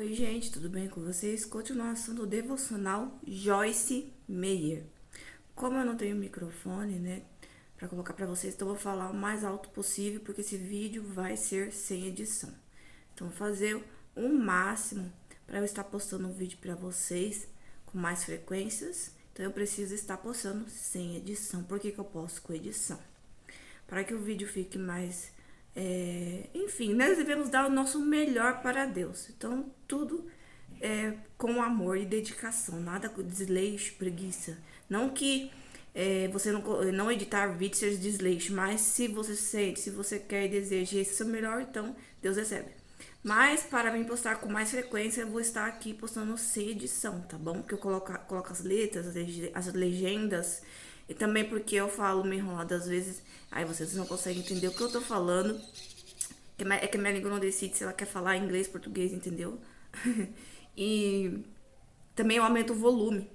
Oi, gente, tudo bem com vocês? Continuação do devocional Joyce Meyer. Como eu não tenho microfone, né, para colocar para vocês, então eu vou falar o mais alto possível, porque esse vídeo vai ser sem edição. Então, vou fazer o máximo para eu estar postando um vídeo para vocês com mais frequências. Então, eu preciso estar postando sem edição. Por que eu posto com edição? Para que o vídeo fique mais enfim, nós devemos dar o nosso melhor para Deus. Então, tudo com amor e dedicação, nada com desleixo, preguiça. Não que você não editar vídeo seja desleixo, mas se você sente, se você quer e deseja esse seu melhor, então Deus recebe. Mas para mim postar com mais frequência, eu vou estar aqui postando sem edição, tá bom? Porque eu coloco as letras, as legendas. E também porque eu falo meio enrolado às vezes, aí vocês não conseguem entender o que eu tô falando. É que a minha língua não decide se ela quer falar inglês, português, entendeu? E também eu aumento o volume.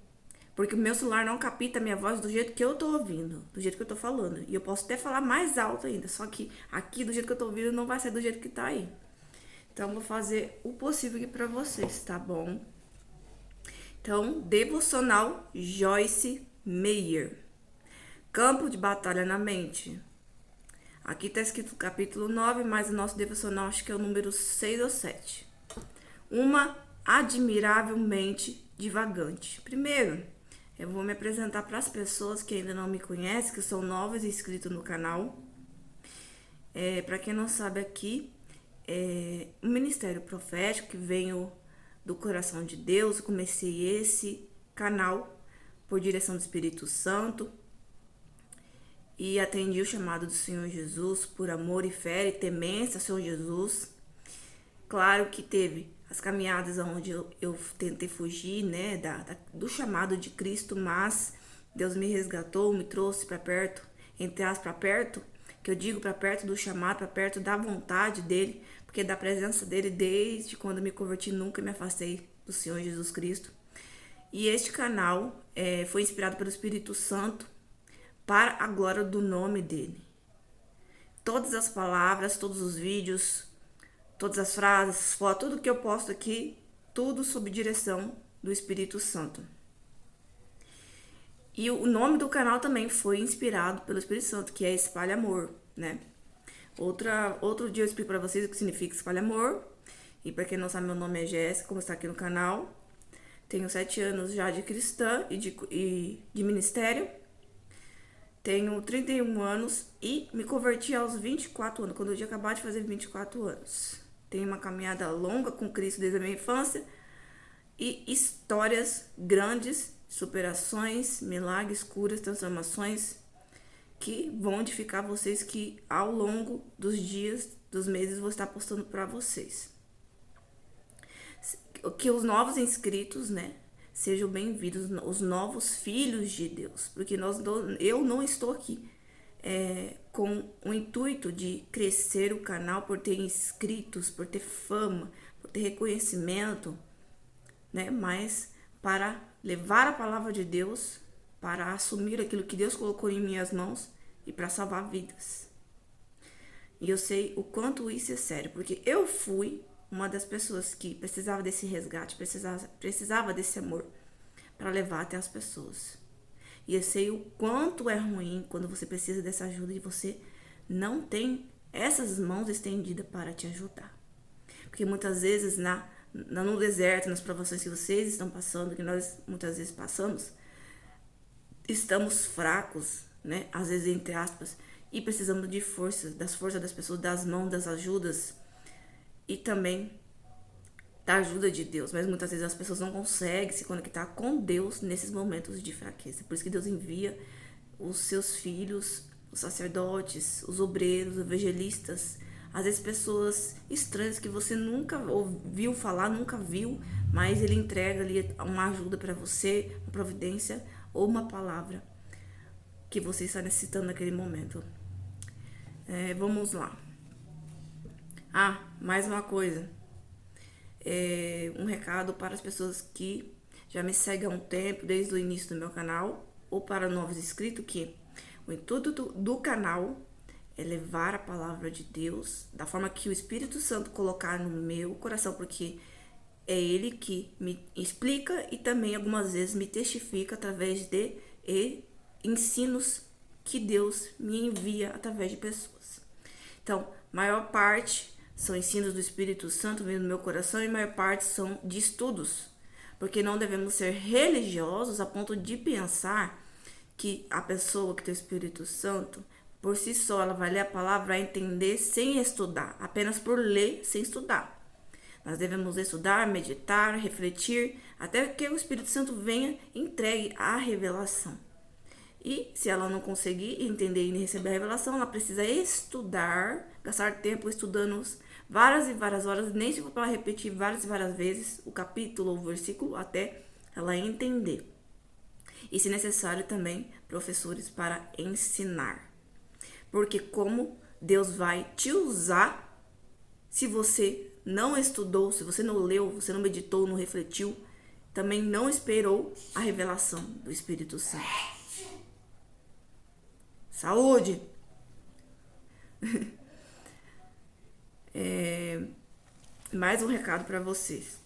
Porque o meu celular não capta a minha voz do jeito que eu tô ouvindo, do jeito que eu tô falando. E eu posso até falar mais alto ainda, só que aqui do jeito que eu tô ouvindo não vai ser do jeito que tá aí. Então, eu vou fazer o possível aqui pra vocês, tá bom? Então, devocional Joyce Meyer. Campo de batalha na mente. Aqui tá escrito capítulo 9, mas o nosso devocional acho que é o número 6 ou 7. Uma admiravelmente divagante. Primeiro, eu vou me apresentar para as pessoas que ainda não me conhecem, que são novas e inscritos no canal. Para quem não sabe aqui, um ministério profético que veio do coração de Deus. Eu comecei esse canal por direção do Espírito Santo e atendi o chamado do Senhor Jesus por amor e fé e temência ao Senhor Jesus. Claro que teve as caminhadas onde eu tentei fugir, né, do chamado de Cristo, mas Deus me resgatou, me trouxe para perto, entre aspas, para perto, que eu digo para perto do chamado, para perto da vontade dele, porque da presença dele, desde quando eu me converti, nunca me afastei do Senhor Jesus Cristo. E este canal foi inspirado pelo Espírito Santo para a glória do nome dele. Todas as palavras, todos os vídeos, todas as frases, fotos, tudo que eu posto aqui, tudo sob direção do Espírito Santo. E o nome do canal também foi inspirado pelo Espírito Santo, que é Espalha Amor, né? Outro dia eu explico pra vocês o que significa Espalha Amor. E pra quem não sabe, meu nome é Jéssica, como está aqui no canal. Tenho 7 anos já de cristã e de ministério. Tenho 31 anos e me converti aos 24 anos, quando eu tinha acabado de fazer 24 anos. Tenho uma caminhada longa com Cristo desde a minha infância e histórias grandes, superações, milagres, curas, transformações que vão edificar vocês, que ao longo dos dias, dos meses, vou estar postando para vocês. Que os novos inscritos, né, sejam bem-vindos, os novos filhos de Deus, porque eu não estou aqui com o intuito de crescer o canal por ter inscritos, por ter fama, por ter reconhecimento, né, mas para levar a palavra de Deus, para assumir aquilo que Deus colocou em minhas mãos e para salvar vidas. E eu sei o quanto isso é sério, porque eu fui uma das pessoas que precisava desse resgate, precisava desse amor para levar até as pessoas. E eu sei o quanto é ruim quando você precisa dessa ajuda e você não tem essas mãos estendidas para te ajudar. Porque muitas vezes no deserto, nas provações que vocês estão passando, que nós muitas vezes passamos, estamos fracos, né? Às vezes, entre aspas, e precisamos de forças das pessoas, das mãos, das ajudas e também da ajuda de Deus. Mas muitas vezes as pessoas não conseguem se conectar com Deus nesses momentos de fraqueza. Por isso que Deus envia os seus filhos, os sacerdotes, os obreiros, os evangelistas, às vezes pessoas estranhas que você nunca ouviu falar, nunca viu, mas ele entrega ali uma ajuda para você, uma providência ou uma palavra que você está necessitando naquele momento. Vamos lá. Mais uma coisa. Um recado para as pessoas que já me seguem há um tempo, desde o início do meu canal, ou para novos inscritos, que o intuito do canal é levar a palavra de Deus da forma que o Espírito Santo colocar no meu coração, porque é Ele que me explica e também algumas vezes me testifica através de ensinos que Deus me envia através de pessoas. Então, maior parte são ensinos do Espírito Santo vindo no meu coração e maior parte são de estudos. Porque não devemos ser religiosos a ponto de pensar que a pessoa que tem o Espírito Santo, por si só, ela vai ler a palavra, vai entender sem estudar, apenas por ler sem estudar. Nós devemos estudar, meditar, refletir, até que o Espírito Santo venha e entregue a revelação. E se ela não conseguir entender e receber a revelação, ela precisa estudar, gastar tempo estudando várias e várias horas, nem se for para repetir várias e várias vezes o capítulo ou o versículo, até ela entender. E, se necessário, também professores para ensinar. Porque como Deus vai te usar se você não estudou, se você não leu, você não meditou, não refletiu, também não esperou a revelação do Espírito Santo. Saúde! Mais um recado para vocês.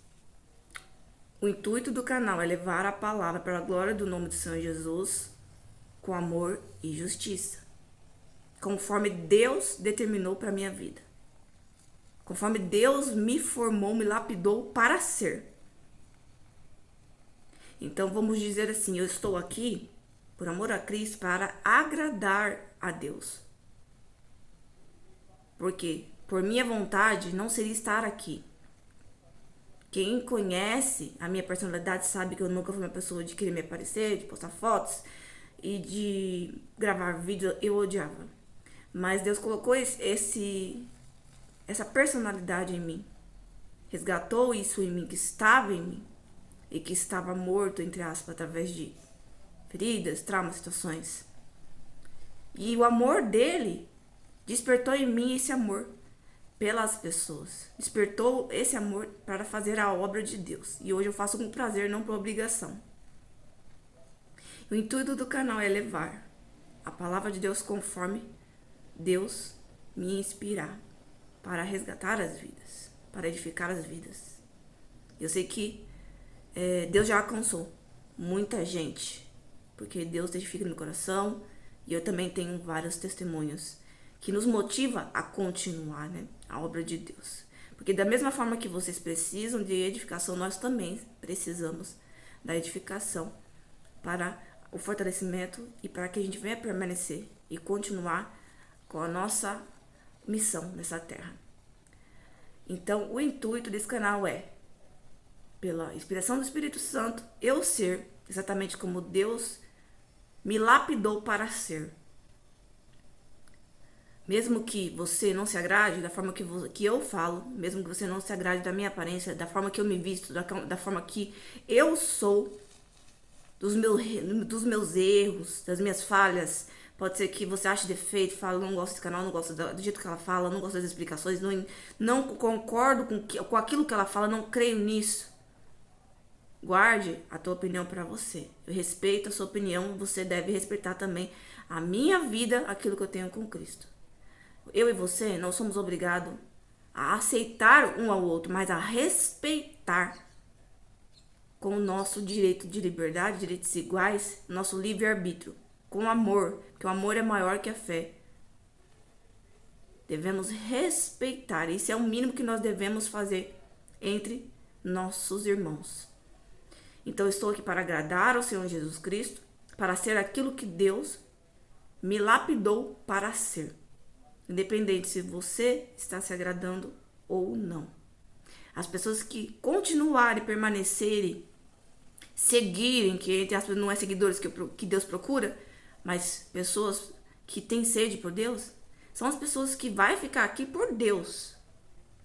O intuito do canal é levar a palavra para a glória do nome do Senhor Jesus com amor e justiça, conforme Deus determinou para a minha vida. Conforme Deus me formou, me lapidou para ser. Então vamos dizer assim, eu estou aqui por amor a Cristo para agradar a Deus. Porque por minha vontade não seria estar aqui. Quem conhece a minha personalidade sabe que eu nunca fui uma pessoa de querer me aparecer, de postar fotos e de gravar vídeo, eu odiava. Mas Deus colocou essa personalidade em mim. Resgatou isso em mim, que estava em mim. E que estava morto, entre aspas, através de feridas, traumas, situações. E o amor dele despertou em mim esse amor pelas pessoas. Despertou esse amor para fazer a obra de Deus. E hoje eu faço com prazer, não por obrigação. O intuito do canal é levar a palavra de Deus conforme Deus me inspirar para resgatar as vidas, para edificar as vidas. Eu sei que Deus já alcançou muita gente, porque Deus edifica no coração, e eu também tenho vários testemunhos que nos motiva a continuar, né, a obra de Deus. Porque da mesma forma que vocês precisam de edificação, nós também precisamos da edificação para o fortalecimento e para que a gente venha permanecer e continuar com a nossa missão nessa terra. Então, o intuito desse canal é, pela inspiração do Espírito Santo, eu ser exatamente como Deus me lapidou para ser. Mesmo que você não se agrade da forma que eu falo, mesmo que você não se agrade da minha aparência, da forma que eu me visto, da forma que eu sou, dos meus erros, das minhas falhas, pode ser que você ache defeito, fale, não gosto desse canal, não gosto do jeito que ela fala, não gosto das explicações, não concordo com aquilo que ela fala, não creio nisso. Guarde a tua opinião para você. Eu respeito a sua opinião, você deve respeitar também a minha vida, aquilo que eu tenho com Cristo. Eu e você não somos obrigados a aceitar um ao outro, mas a respeitar com o nosso direito de liberdade, direitos iguais, nosso livre-arbítrio, com amor, porque o amor é maior que a fé. Devemos respeitar, isso é o mínimo que nós devemos fazer entre nossos irmãos. Então, eu estou aqui para agradar ao Senhor Jesus Cristo, para ser aquilo que Deus me lapidou para ser. Independente se você está se agradando ou não. As pessoas que continuarem, permanecerem, seguirem, que entre aspas não é seguidores que Deus procura, mas pessoas que têm sede por Deus, são as pessoas que vai ficar aqui por Deus.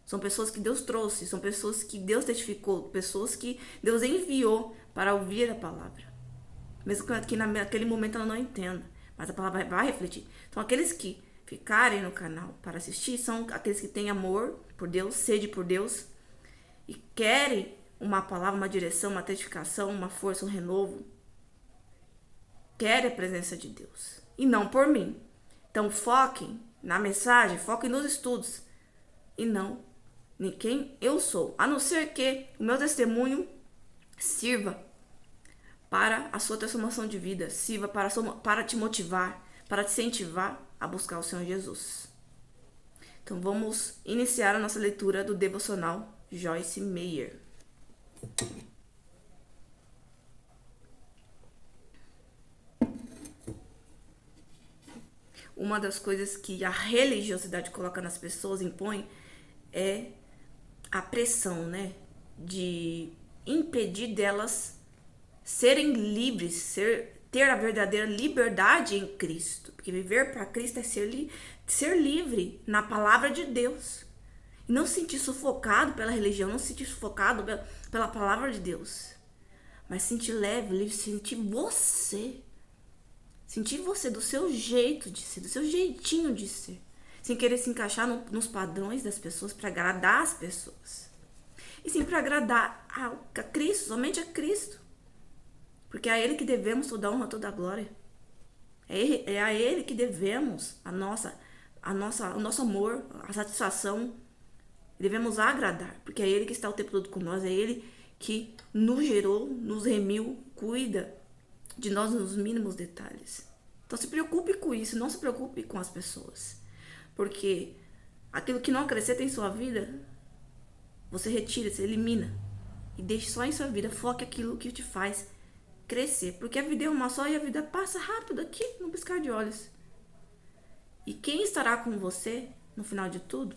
São pessoas que Deus trouxe, são pessoas que Deus testificou, pessoas que Deus enviou para ouvir a palavra. Mesmo que naquele momento ela não entenda, mas a palavra vai refletir. Então, aqueles que ficarem no canal para assistir são aqueles que têm amor por Deus, sede por Deus e querem uma palavra, uma direção, uma testificação, uma força, um renovo. Querem a presença de Deus e não por mim. Então foquem na mensagem, foquem nos estudos e não nem quem eu sou, a não ser que o meu testemunho sirva para a sua transformação de vida, sirva para te motivar, para te incentivar a buscar o Senhor Jesus. Então vamos iniciar a nossa leitura do devocional Joyce Meyer. Uma das coisas que a religiosidade coloca nas pessoas, impõe, é a pressão, né? De impedir delas serem livres, ter a verdadeira liberdade em Cristo. Porque viver para Cristo é ser livre na palavra de Deus. E não se sentir sufocado pela religião, não se sentir sufocado pela palavra de Deus. Mas sentir leve, livre, sentir você. Sentir você do seu jeito de ser, do seu jeitinho de ser. Sem querer se encaixar nos padrões das pessoas para agradar as pessoas. E sim para agradar a Cristo, somente a Cristo. Porque é a Ele que devemos toda a honra, toda a glória. É a Ele que devemos o nosso amor, a satisfação. Devemos agradar, porque é Ele que está o tempo todo com nós. É Ele que nos gerou, nos remiu, cuida de nós nos mínimos detalhes. Então se preocupe com isso, não se preocupe com as pessoas. Porque aquilo que não acrescenta em sua vida, você retira, você elimina. E deixe só em sua vida, foque aquilo que te faz crescer. Porque a vida é uma só e a vida passa rápido aqui, num piscar de olhos. E quem estará com você, no final de tudo,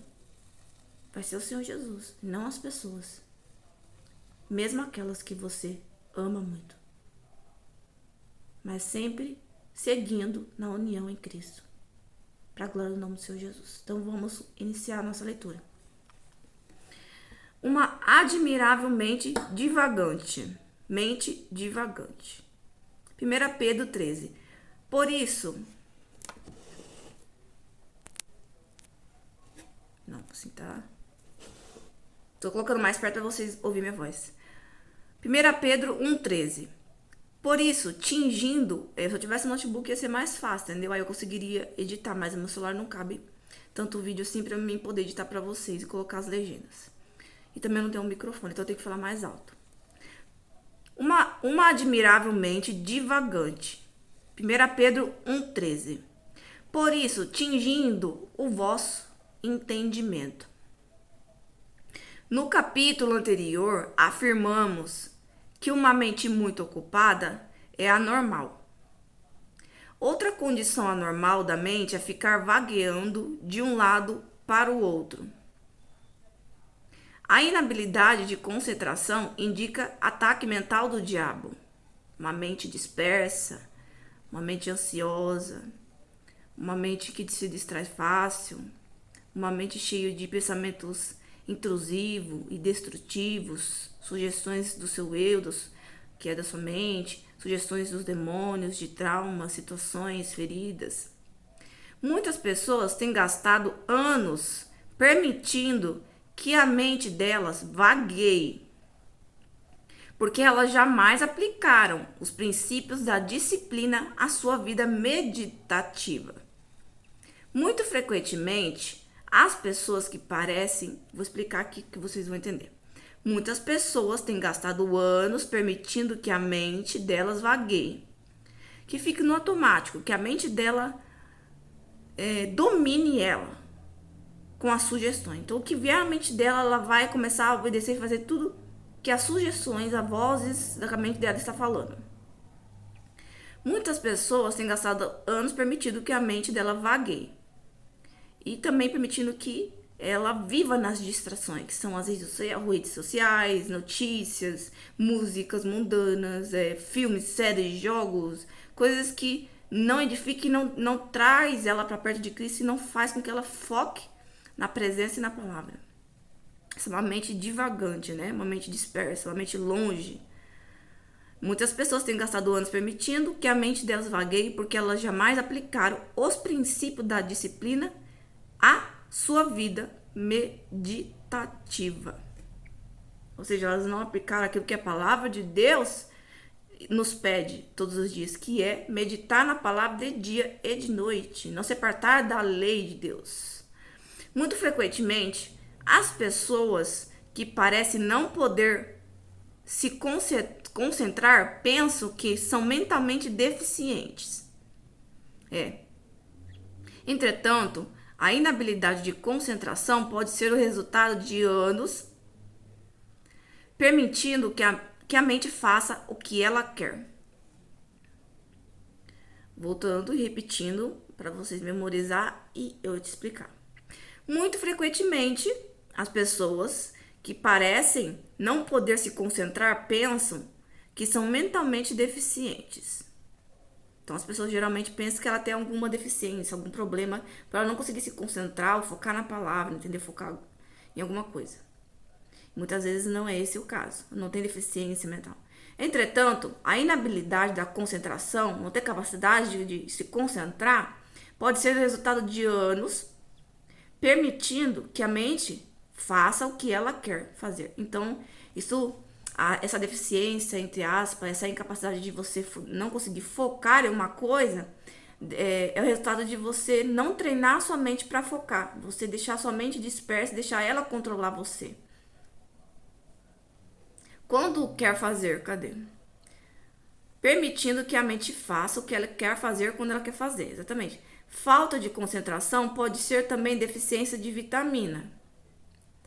vai ser o Senhor Jesus, não as pessoas. Mesmo aquelas que você ama muito. Mas sempre seguindo na união em Cristo. Para a glória do nome do Senhor Jesus. Então vamos iniciar a nossa leitura. Uma admirável mente divagante. Mente divagante. 1 Pedro 13. Por isso... Não, assim tá... Tô colocando mais perto para vocês ouvirem minha voz. 1 Pedro 1,13. Por isso, tingindo... Se eu tivesse um notebook ia ser mais fácil, entendeu? Aí eu conseguiria editar, mas no meu celular não cabe tanto vídeo assim para mim poder editar para vocês e colocar as legendas. E também não tenho um microfone, então eu tenho que falar mais alto. Uma admirável mente divagante. 1 Pedro 1,13. Por isso, tingindo o vosso entendimento. No capítulo anterior, afirmamos que uma mente muito ocupada é anormal. Outra condição anormal da mente é ficar vagueando de um lado para o outro. A inabilidade de concentração indica ataque mental do diabo. Uma mente dispersa, uma mente ansiosa, uma mente que se distrai fácil, uma mente cheia de pensamentos intrusivos e destrutivos, sugestões do seu eu, que é da sua mente, sugestões dos demônios, de traumas, situações, feridas. Muitas pessoas têm gastado anos permitindo que a mente delas vagueie, porque elas jamais aplicaram os princípios da disciplina à sua vida meditativa. Muito frequentemente, as pessoas que parecem... Vou explicar aqui que vocês vão entender. Muitas pessoas têm gastado anos permitindo que a mente delas vagueie. Que fique no automático, que a mente dela domine ela com as sugestões. Então, o que vier à mente dela, ela vai começar a obedecer e fazer tudo que as sugestões, as vozes da mente dela está falando. Muitas pessoas têm gastado anos permitindo que a mente dela vagueie. E também permitindo que ela viva nas distrações, que são as redes sociais, notícias, músicas mundanas, filmes, séries, jogos, coisas que não edificam, não traz ela para perto de Cristo e não faz com que ela foque na presença e na palavra. Essa é uma mente divagante, né? Uma mente dispersa, uma mente longe. Muitas pessoas têm gastado anos permitindo que a mente delas vagueie porque elas jamais aplicaram os princípios da disciplina à sua vida meditativa. Ou seja, elas não aplicaram aquilo que a palavra de Deus nos pede todos os dias, que é meditar na palavra de dia e de noite, não se apartar da lei de Deus. Muito frequentemente, As pessoas que parecem não poder se concentrar pensam que são mentalmente deficientes. Entretanto, a inabilidade de concentração pode ser o resultado de anos permitindo que a mente faça o que ela quer. Voltando e repetindo para vocês memorizar e eu te explicar. Muito frequentemente, as pessoas que parecem não poder se concentrar pensam que são mentalmente deficientes. Então, as pessoas geralmente pensam que ela tem alguma deficiência, algum problema, para ela não conseguir se concentrar ou focar na palavra, entender? Focar em alguma coisa. Muitas vezes não é esse o caso, não tem deficiência mental. Entretanto, a inabilidade da concentração, não ter capacidade de se concentrar, pode ser o resultado de anos permitindo que a mente faça o que ela quer fazer. Então, essa deficiência, entre aspas, essa incapacidade de você não conseguir focar em uma coisa, é o resultado de você não treinar sua mente para focar. Você deixar sua mente dispersa, deixar ela controlar você. Quando quer fazer, cadê? Permitindo que a mente faça o que ela quer fazer quando ela quer fazer, exatamente. Falta de concentração pode ser também deficiência de vitamina,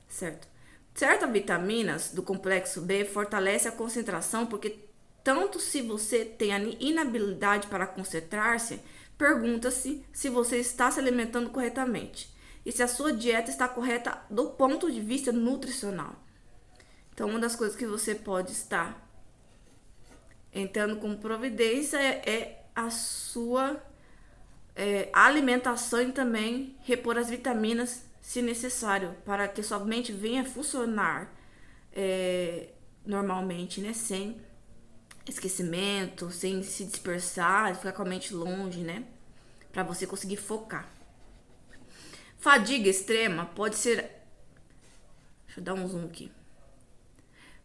certo? Certas vitaminas do complexo B fortalecem a concentração porque tanto se você tem a inabilidade para concentrar-se, pergunta-se se você está se alimentando corretamente e se a sua dieta está correta do ponto de vista nutricional. Então, uma das coisas que você pode estar entrando com providência é a sua alimentação e também repor as vitaminas, se necessário, para que sua mente venha funcionar normalmente, né? Sem esquecimento, sem se dispersar, ficar com a mente longe, né? Para você conseguir focar. Fadiga extrema pode ser... Deixa eu dar um zoom aqui.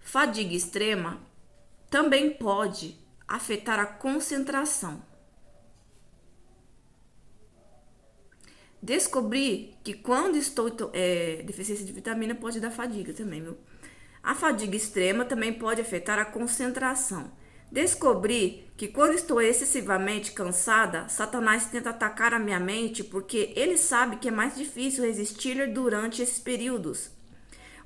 Fadiga extrema também pode afetar a concentração. Descobri que quando estou... deficiência de vitamina pode dar fadiga também, viu? A fadiga extrema também pode afetar a concentração. Descobri que quando estou excessivamente cansada, Satanás tenta atacar a minha mente porque ele sabe que é mais difícil resistir durante esses períodos.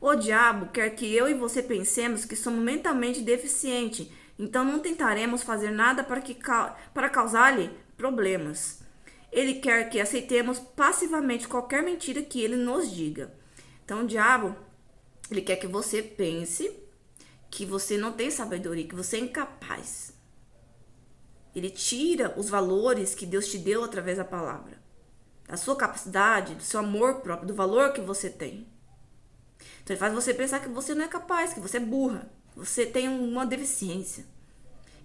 O diabo quer que eu e você pensemos que somos mentalmente deficientes, então não tentaremos fazer nada para causar-lhe problemas. Ele quer que aceitemos passivamente qualquer mentira que ele nos diga. Então o diabo, ele quer que você pense que você não tem sabedoria, que você é incapaz. Ele tira os valores que Deus te deu através da palavra, da sua capacidade, do seu amor próprio, do valor que você tem. Então ele faz você pensar que você não é capaz, que você é burra, que você tem uma deficiência.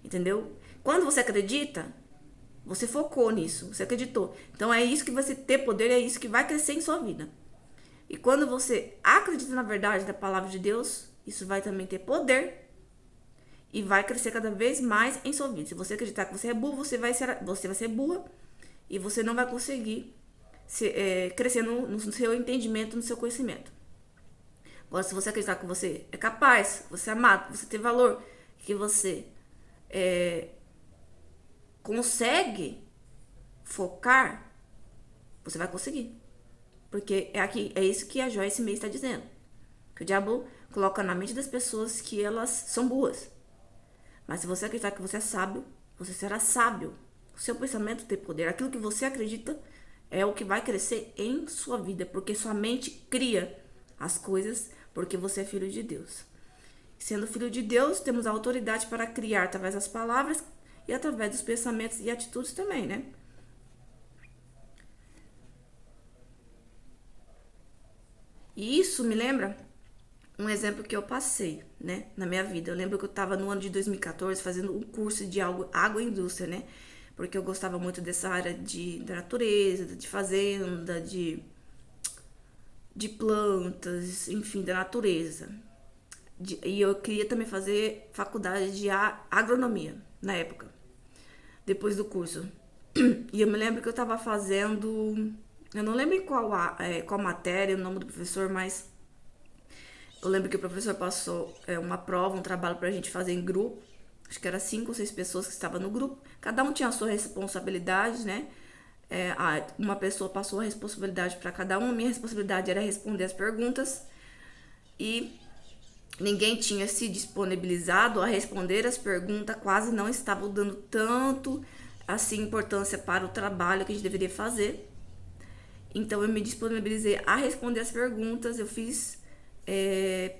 Entendeu? Quando você acredita, você focou nisso, você acreditou. Então é isso que vai ter poder, é isso que vai crescer em sua vida. E quando você acredita na verdade da palavra de Deus, isso vai também ter poder e vai crescer cada vez mais em sua vida. Se você acreditar que você é burro, você vai ser burra e você não vai conseguir crescer no seu entendimento, no seu conhecimento. Agora, se você acreditar que você é capaz, que você é amado, que você tem valor, que você consegue focar, você vai conseguir. Porque é isso que a Joyce Meyer está dizendo. Que o diabo coloca na mente das pessoas que elas são boas. Mas se você acreditar que você é sábio, você será sábio. O seu pensamento tem poder. Aquilo que você acredita é o que vai crescer em sua vida. Porque sua mente cria as coisas porque você é filho de Deus. Sendo filho de Deus, temos a autoridade para criar através das palavras e através dos pensamentos e atitudes também, né? E isso me lembra um exemplo que eu passei, né, na minha vida. Eu lembro que eu estava no ano de 2014 fazendo um curso de agroindústria, né? Porque eu gostava muito dessa área da natureza, de fazenda, de plantas, enfim, da natureza. E eu queria também fazer faculdade de agronomia na época, depois do curso. E eu me lembro que eu estava fazendo... Eu não lembro em qual matéria, o nome do professor, mas Eu lembro que o professor passou uma prova, um trabalho pra gente fazer em grupo. Acho que era 5 ou 6 pessoas que estavam no grupo. Cada um tinha a sua responsabilidade, né? Uma pessoa passou a responsabilidade para cada um. A minha responsabilidade era responder as perguntas. E ninguém tinha se disponibilizado a responder as perguntas. Quase não estavam dando tanto assim importância para o trabalho que a gente deveria fazer. Então eu me disponibilizei a responder as perguntas. Eu fiz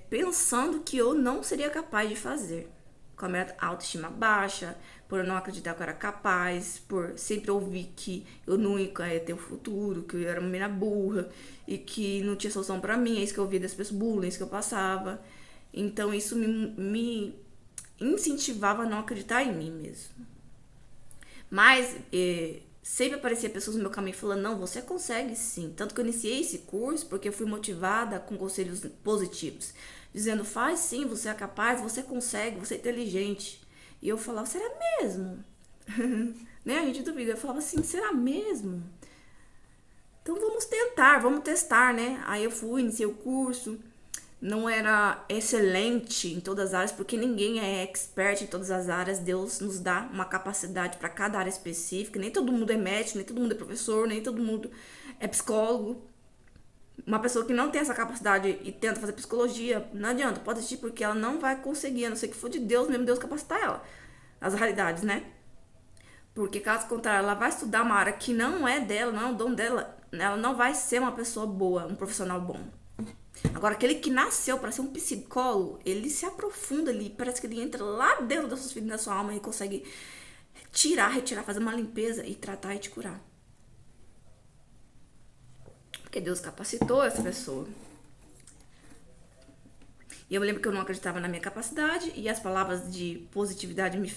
pensando que eu não seria capaz de fazer, com a minha autoestima baixa, por eu não acreditar que eu era capaz, por sempre ouvir que eu nunca ia ter o futuro, que eu era uma menina burra e que não tinha solução pra mim. É isso que eu ouvia das pessoas, bullying que eu passava. Então isso me incentivava a não acreditar em mim mesmo. Mas sempre aparecia pessoas no meu caminho falando, não, você consegue sim. Tanto que eu iniciei esse curso porque eu fui motivada com conselhos positivos, dizendo, faz sim, você é capaz, você consegue, você é inteligente. E eu falava, será mesmo? Né? A gente duvida. Eu falava assim, será mesmo? Então vamos tentar, vamos testar, né? Aí eu fui, iniciei o curso. Não era excelente em todas as áreas, porque ninguém é expert em todas as áreas. Deus nos dá uma capacidade para cada área específica. Nem todo mundo é médico, nem todo mundo é professor, nem todo mundo é psicólogo. Uma pessoa que não tem essa capacidade e tenta fazer psicologia, não adianta, pode assistir, porque ela não vai conseguir, a não ser que for de Deus mesmo, Deus capacitar ela. As realidades, né? Porque caso contrário, ela vai estudar uma área que não é dela, não é o dom dela, ela não vai ser uma pessoa boa, um profissional bom. Agora, aquele que nasceu para ser um psicólogo, ele se aprofunda ali, parece que ele entra lá dentro das suas feridas, da sua alma e consegue retirar, fazer uma limpeza e tratar e te curar. Porque Deus capacitou essa pessoa. E eu me lembro que eu não acreditava na minha capacidade e as palavras de positividade me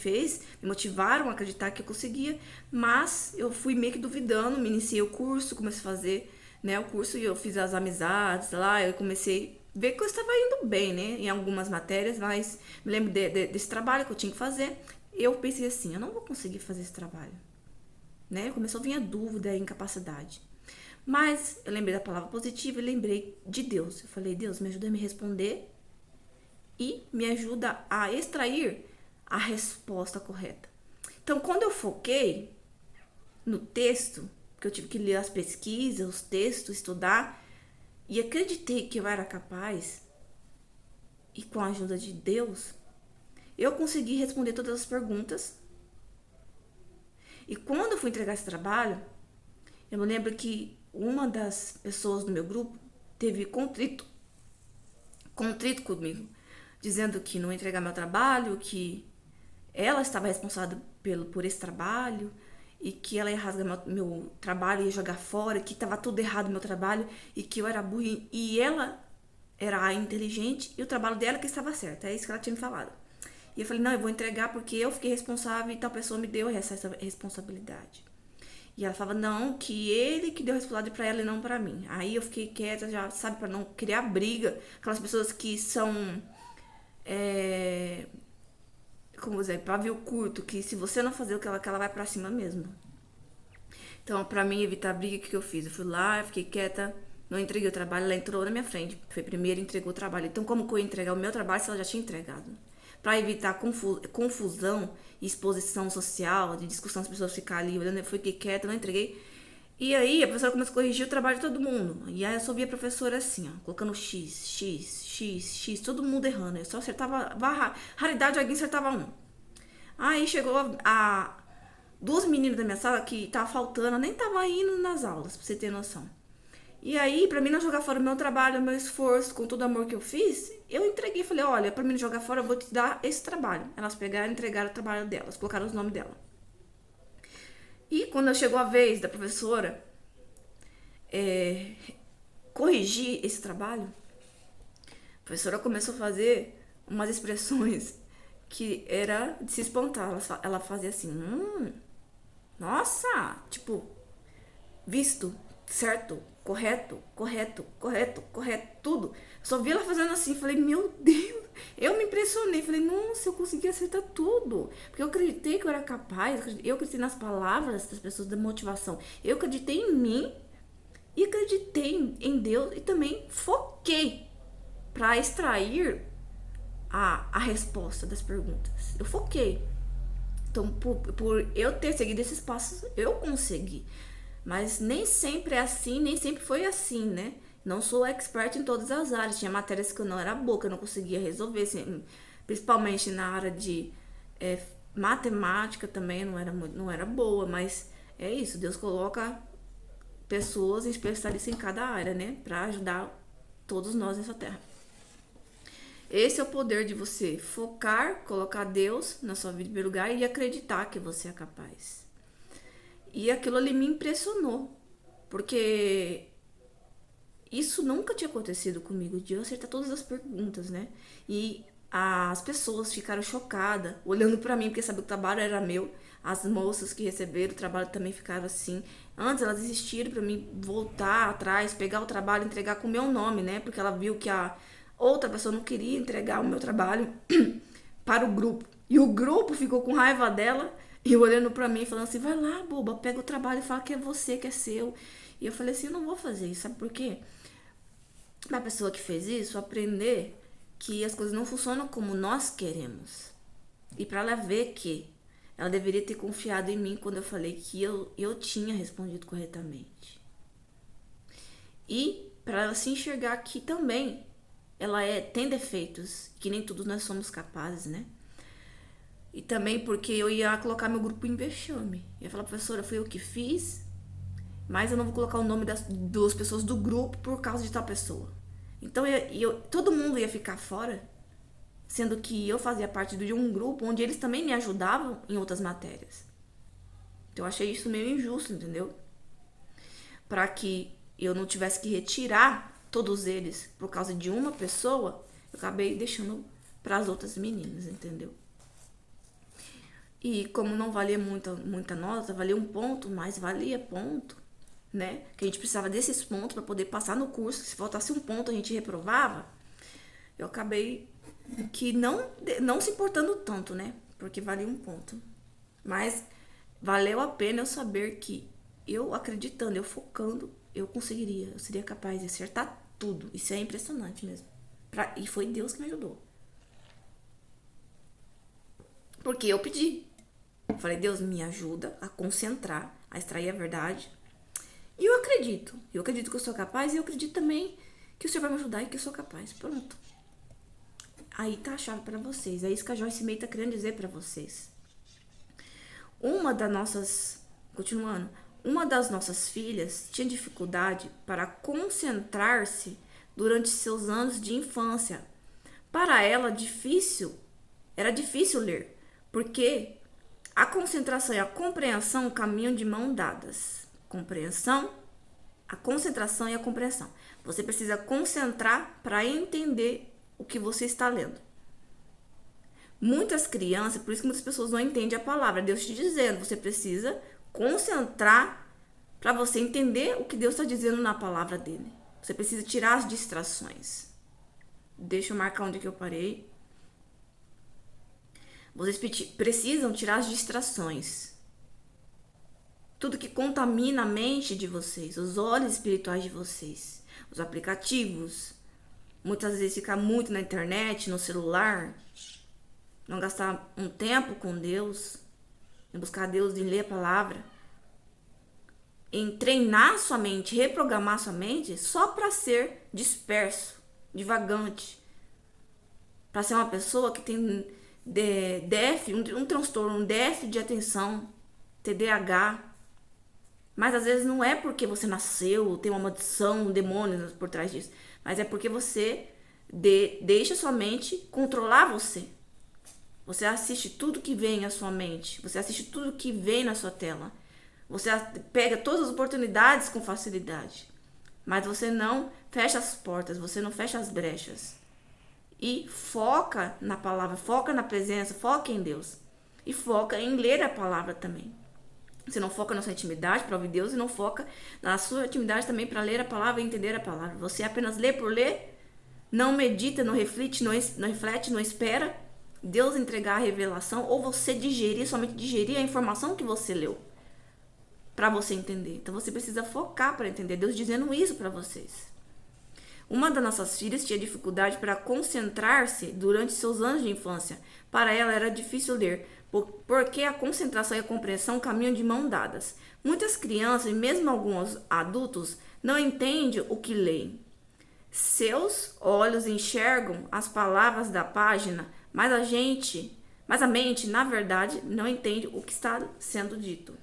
motivaram a acreditar que eu conseguia, mas eu fui meio que duvidando, me iniciei o curso, comecei a fazer, né, o curso e eu fiz as amizades lá, eu comecei a ver que eu estava indo bem, né, em algumas matérias, mas me lembro desse trabalho que eu tinha que fazer. Eu pensei assim, eu não vou conseguir fazer esse trabalho, né, começou a vir a dúvida, a incapacidade. Mas eu lembrei da palavra positiva e lembrei de Deus. Eu falei, Deus, me ajuda a me responder e me ajuda a extrair a resposta correta. Então, quando eu foquei no texto, que eu tive que ler as pesquisas, os textos, estudar, e acreditei que eu era capaz, e com a ajuda de Deus, eu consegui responder todas as perguntas. E quando eu fui entregar esse trabalho, eu me lembro que uma das pessoas do meu grupo teve contrito comigo, dizendo que não ia entregar meu trabalho, que ela estava responsável por esse trabalho e que ela ia rasgar meu trabalho, ia jogar fora, que estava tudo errado no meu trabalho e que eu era burra e ela era a inteligente e o trabalho dela que estava certo. É isso que ela tinha me falado. E eu falei, não, eu vou entregar porque eu fiquei responsável e tal pessoa me deu essa responsabilidade. E ela falava, não, que ele que deu a responsabilidade pra ela e não pra mim. Aí eu fiquei quieta, já, sabe, pra não criar briga. Aquelas pessoas que são, como dizer, pavio curto, que se você não fazer o que ela vai pra cima mesmo. Então, pra mim evitar briga, o que eu fiz? Eu fui lá, fiquei quieta, não entreguei o trabalho, ela entrou na minha frente. Foi primeiro e entregou o trabalho. Então, como que eu ia entregar o meu trabalho se ela já tinha entregado? Pra evitar confusão e exposição social, de discussão, as pessoas ficarem ali olhando, eu fiquei quieta, não entreguei. E aí a professora começou a corrigir o trabalho de todo mundo. E aí eu só via a professora assim, ó, colocando X, todo mundo errando. Eu só acertava, raridade alguém acertava um. Aí chegou a duas meninas da minha sala que tava faltando, nem tava indo nas aulas, pra você ter noção. E aí, pra mim não jogar fora o meu trabalho, o meu esforço, com todo o amor que eu fiz, eu entreguei. Falei, olha, pra mim não jogar fora, eu vou te dar esse trabalho. Elas pegaram e entregaram o trabalho delas, colocaram os nomes dela. E quando chegou a vez da professora corrigir esse trabalho, a professora começou a fazer umas expressões que era de se espantar. Ela fazia assim, nossa, tipo, visto, certo, correto, tudo. Só vi ela fazendo assim, falei, meu Deus, eu me impressionei, falei, nossa, eu consegui acertar tudo, porque eu acreditei que eu era capaz, eu acreditei nas palavras das pessoas, da motivação, eu acreditei em mim, e acreditei em Deus, e também foquei para extrair a resposta das perguntas. Eu foquei. Então, por eu ter seguido esses passos, eu consegui. Mas nem sempre é assim, nem sempre foi assim, né? Não sou expert em todas as áreas. Tinha matérias que eu não era boa, que eu não conseguia resolver, assim, principalmente na área de matemática também não era boa, mas é isso, Deus coloca pessoas especialistas em cada área, né? Para ajudar todos nós nessa terra. Esse é o poder de você focar, colocar Deus na sua vida em primeiro lugar e acreditar que você é capaz. E aquilo ali me impressionou, porque isso nunca tinha acontecido comigo, de eu acertar todas as perguntas, né? E as pessoas ficaram chocadas, olhando pra mim, porque sabiam que o trabalho era meu. As moças que receberam o trabalho também ficaram assim. Antes elas insistiram pra mim voltar atrás, pegar o trabalho e entregar com o meu nome, né? Porque ela viu que a outra pessoa não queria entregar o meu trabalho para o grupo. E o grupo ficou com raiva dela e olhando pra mim, falando assim, vai lá, boba, pega o trabalho e fala que é você, que é seu. E eu falei assim, eu não vou fazer isso, sabe por quê? A pessoa que fez isso, aprender que as coisas não funcionam como nós queremos. E para ela ver que ela deveria ter confiado em mim quando eu falei que eu tinha respondido corretamente. E para ela se enxergar que também ela tem defeitos, que nem todos nós somos capazes, né? E também porque eu ia colocar meu grupo em vexame. Ia falar, professora, foi eu que fiz, mas eu não vou colocar o nome das pessoas do grupo por causa de tal pessoa. Então todo mundo ia ficar fora, sendo que eu fazia parte de um grupo onde eles também me ajudavam em outras matérias. Então eu achei isso meio injusto, entendeu? Para que eu não tivesse que retirar todos eles por causa de uma pessoa, eu acabei deixando para as outras meninas, entendeu? E como não valia muita nota, valia um ponto, mas valia ponto, né? Que a gente precisava desses pontos para poder passar no curso. Se faltasse um ponto, a gente reprovava. Eu acabei que não se importando tanto, né? Porque valia um ponto. Mas valeu a pena eu saber que eu acreditando, eu focando, eu conseguiria. Eu seria capaz de acertar tudo. Isso é impressionante mesmo. E foi Deus que me ajudou. Porque eu pedi. Eu falei, Deus, me ajuda a concentrar, a extrair a verdade. E eu acredito. Eu acredito que eu sou capaz e eu acredito também que o Senhor vai me ajudar e que eu sou capaz. Pronto. Aí tá a chave para vocês. É isso que a Joyce Meyer tá querendo dizer para vocês. Continuando, uma das nossas filhas tinha dificuldade para concentrar-se durante seus anos de infância. Para ela, era difícil ler, porque a concentração e a compreensão caminham de mão dadas. A concentração e a compreensão. Você precisa concentrar para entender o que você está lendo. Muitas crianças, por isso que muitas pessoas não entendem a palavra. Deus te dizendo, você precisa concentrar para você entender o que Deus está dizendo na palavra dele. Você precisa tirar as distrações. Deixa eu marcar onde que eu parei. Vocês precisam tirar as distrações. Tudo que contamina a mente de vocês, os olhos espirituais de vocês, os aplicativos. Muitas vezes ficar muito na internet, no celular. Não gastar um tempo com Deus. Em buscar Deus, em ler a palavra. Em treinar sua mente, reprogramar sua mente só para ser disperso, divagante. Para ser uma pessoa que tem um transtorno, um déficit de atenção, TDAH. Mas às vezes não é porque você nasceu, tem uma maldição, um demônio por trás disso. Mas é porque você deixa sua mente controlar você. Você assiste tudo que vem à sua mente. Você assiste tudo que vem na sua tela. Você pega todas as oportunidades com facilidade. Mas você não fecha as portas, você não fecha as brechas. E foca na palavra, foca na presença, foca em Deus. E foca em ler a palavra também. Você não foca na sua intimidade para ouvir Deus e não foca na sua intimidade também para ler a palavra e entender a palavra. Você apenas lê por ler, não medita, não reflete, não espera Deus entregar a revelação ou você somente digerir a informação que você leu para você entender. Então você precisa focar para entender Deus dizendo isso para vocês. Uma das nossas filhas tinha dificuldade para concentrar-se durante seus anos de infância. Para ela era difícil ler, porque a concentração e a compreensão caminham de mão dadas. Muitas crianças e mesmo alguns adultos não entendem o que leem. Seus olhos enxergam as palavras da página, mas a mente, na verdade, não entende o que está sendo dito.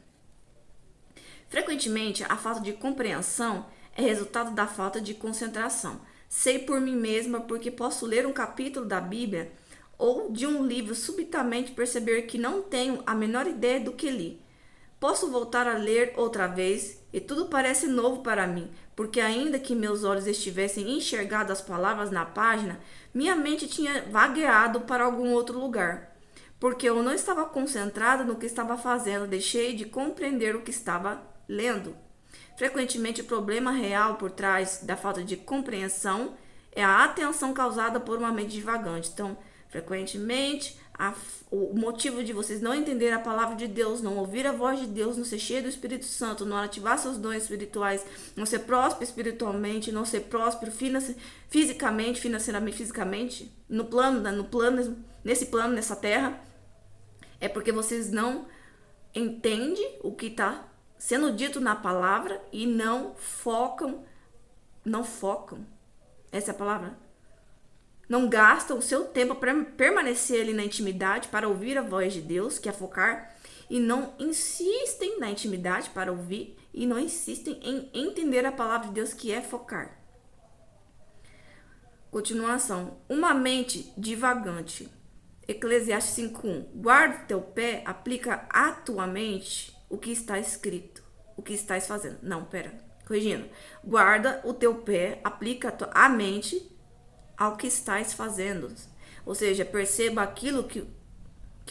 Frequentemente, a falta de compreensão é resultado da falta de concentração. Sei por mim mesma porque posso ler um capítulo da Bíblia ou de um livro subitamente perceber que não tenho a menor ideia do que li. Posso voltar a ler outra vez e tudo parece novo para mim, porque ainda que meus olhos estivessem enxergado as palavras na página, minha mente tinha vagueado para algum outro lugar. Porque eu não estava concentrada no que estava fazendo, deixei de compreender o que estava lendo. Frequentemente, o problema real por trás da falta de compreensão é a atenção causada por uma mente divagante. Então, frequentemente, o motivo de vocês não entenderem a palavra de Deus, não ouvir a voz de Deus, não ser cheio do Espírito Santo, não ativar seus dons espirituais, não ser próspero espiritualmente, não ser próspero fisicamente, financeiramente, fisicamente, nesse plano, nessa terra, é porque vocês não entendem o que está sendo dito na palavra e não focam, essa é a palavra? Não gastam o seu tempo para permanecer ali na intimidade, para ouvir a voz de Deus, que é focar, e não insistem na intimidade para ouvir, e não insistem em entender a palavra de Deus, que é focar. Continuação. Uma mente divagante. Eclesiastes 5:1. Guarda o teu pé, aplica à tua mente o que está escrito, o que estás fazendo. Não, corrigindo. Guarda o teu pé, aplica a mente ao que estás fazendo. Ou seja, perceba aquilo que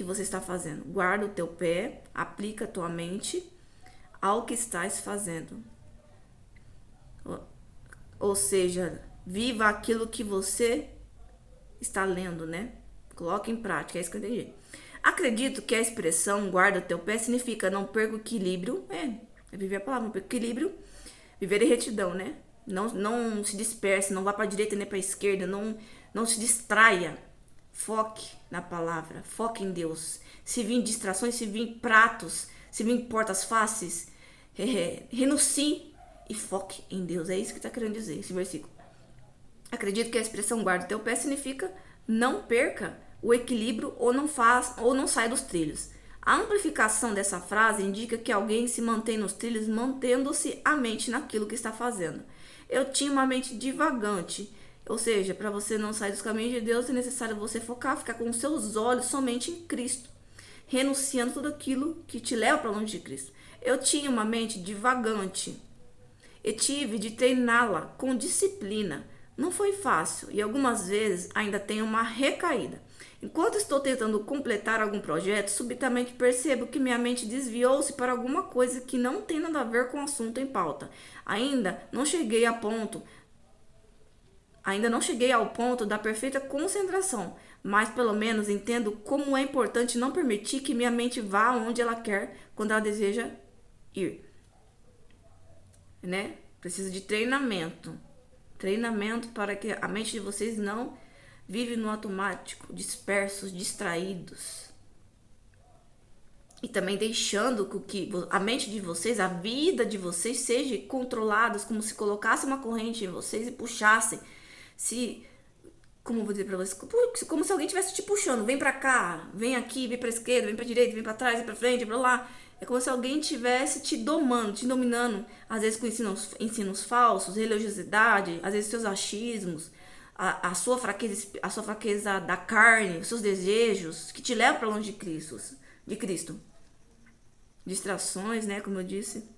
você está fazendo. Guarda o teu pé, aplica a tua mente ao que estás fazendo. Ou seja, viva aquilo que você está lendo, né? Coloque em prática, é isso que eu entendi. Acredito que a expressão guarda o teu pé significa não perca o equilíbrio. É viver a palavra, não perca o equilíbrio. Viver em retidão, né? Não se disperse, não vá para a direita nem para a esquerda, não se distraia. Foque na palavra, foque em Deus. Se vir distrações, se vir pratos, se vir portas fáceis, renuncie e foque em Deus. É isso que está querendo dizer esse versículo. Acredito que a expressão guarda o teu pé significa não perca o equilíbrio ou não saia dos trilhos. A amplificação dessa frase indica que alguém se mantém nos trilhos, mantendo-se a mente naquilo que está fazendo. Eu tinha uma mente divagante, ou seja, para você não sair dos caminhos de Deus, é necessário você focar, ficar com os seus olhos somente em Cristo, renunciando tudo aquilo que te leva para longe de Cristo. Eu tinha uma mente divagante e tive de treiná-la com disciplina. Não foi fácil e algumas vezes ainda tenho uma recaída. Enquanto estou tentando completar algum projeto, subitamente percebo que minha mente desviou-se para alguma coisa que não tem nada a ver com o assunto em pauta. Ainda não cheguei ao ponto da perfeita concentração, mas pelo menos entendo como é importante não permitir que minha mente vá onde ela quer quando ela deseja ir. Né? Precisa de treinamento. Treinamento para que a mente de vocês não vive no automático, dispersos, distraídos. E também deixando que a mente de vocês, a vida de vocês seja controlada, como se colocasse uma corrente em vocês e puxasse. Como eu vou dizer para vocês? Como se alguém estivesse te puxando. Vem para cá, vem aqui, vem para esquerda, vem para direita, vem para trás, vem para frente, vem para lá. É como se alguém estivesse te domando, te dominando, às vezes com ensinos falsos, religiosidade, às vezes seus achismos, a sua fraqueza da carne, os seus desejos, que te levam para longe de Cristo. Distrações, né, como eu disse.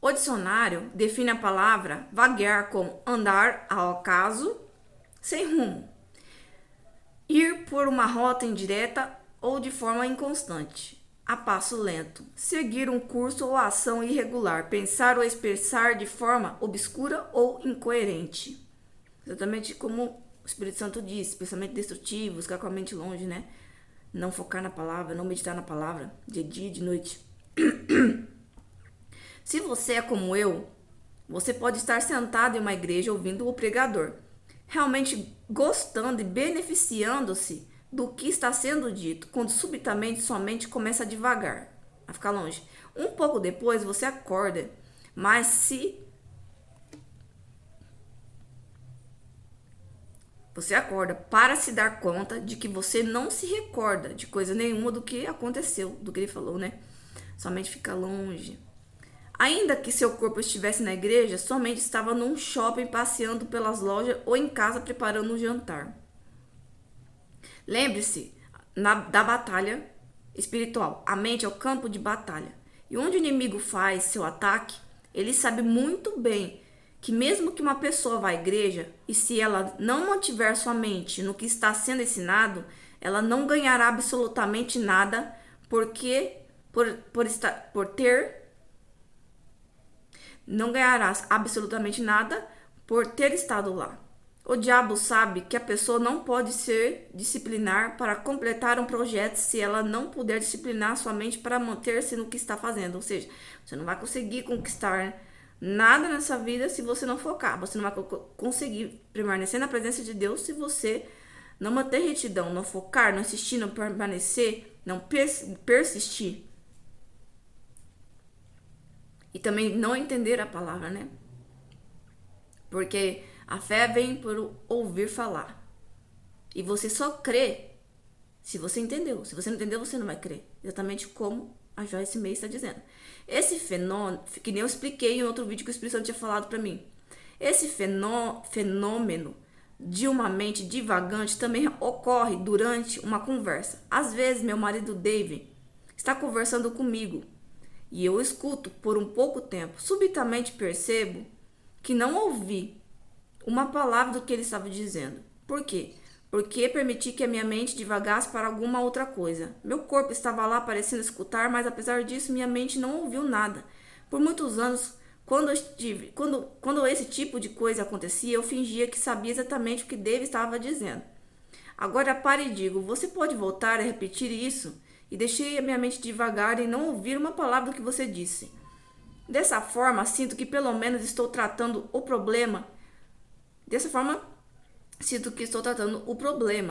O dicionário define a palavra vaguear como andar ao acaso, sem rumo. Ir por uma rota indireta ou de forma inconstante, a passo lento, seguir um curso ou ação irregular, pensar ou expressar de forma obscura ou incoerente. Exatamente como o Espírito Santo diz, pensamento destrutivo, ficar com a mente longe, né? Não focar na palavra, não meditar na palavra, de dia e de noite. Se você é como eu, você pode estar sentado em uma igreja ouvindo o pregador, realmente gostando e beneficiando-se do que está sendo dito, quando subitamente sua mente começa a divagar, a ficar longe. Um pouco depois você acorda, mas se você acorda para se dar conta de que você não se recorda de coisa nenhuma do que aconteceu, do que ele falou, né? Sua mente fica longe. Ainda que seu corpo estivesse na igreja, sua mente estava num shopping passeando pelas lojas ou em casa preparando um jantar. Lembre-se da batalha espiritual. A mente é o campo de batalha. E onde o inimigo faz seu ataque, ele sabe muito bem que mesmo que uma pessoa vá à igreja e se ela não mantiver sua mente no que está sendo ensinado, ela não ganhará absolutamente nada porque não ganharás absolutamente nada por ter estado lá. O diabo sabe que a pessoa não pode ser disciplinar para completar um projeto se ela não puder disciplinar sua mente para manter-se no que está fazendo. Ou seja, você não vai conseguir conquistar nada nessa vida se você não focar. Você não vai conseguir permanecer na presença de Deus se você não manter retidão, não focar, não insistir, não permanecer, não persistir. E também não entender a palavra, né? Porque a fé vem por ouvir falar. E você só crê se você entendeu. Se você não entendeu, você não vai crer. Exatamente como a Joyce Meyer está dizendo. Esse fenômeno, que nem eu expliquei em outro vídeo que o Espírito Santo tinha falado para mim. Esse fenômeno de uma mente divagante também ocorre durante uma conversa. Às vezes, meu marido David está conversando comigo e eu escuto por um pouco tempo. Subitamente percebo que não ouvi uma palavra do que ele estava dizendo. Por quê? Porque permiti que a minha mente divagasse para alguma outra coisa. Meu corpo estava lá parecendo escutar, mas apesar disso, minha mente não ouviu nada. Por muitos anos, quando esse tipo de coisa acontecia, eu fingia que sabia exatamente o que David estava dizendo. Agora pare e digo, você pode voltar a repetir isso? E deixei a minha mente divagar e não ouvir uma palavra do que você disse. Dessa forma, sinto que pelo menos estou tratando o problema.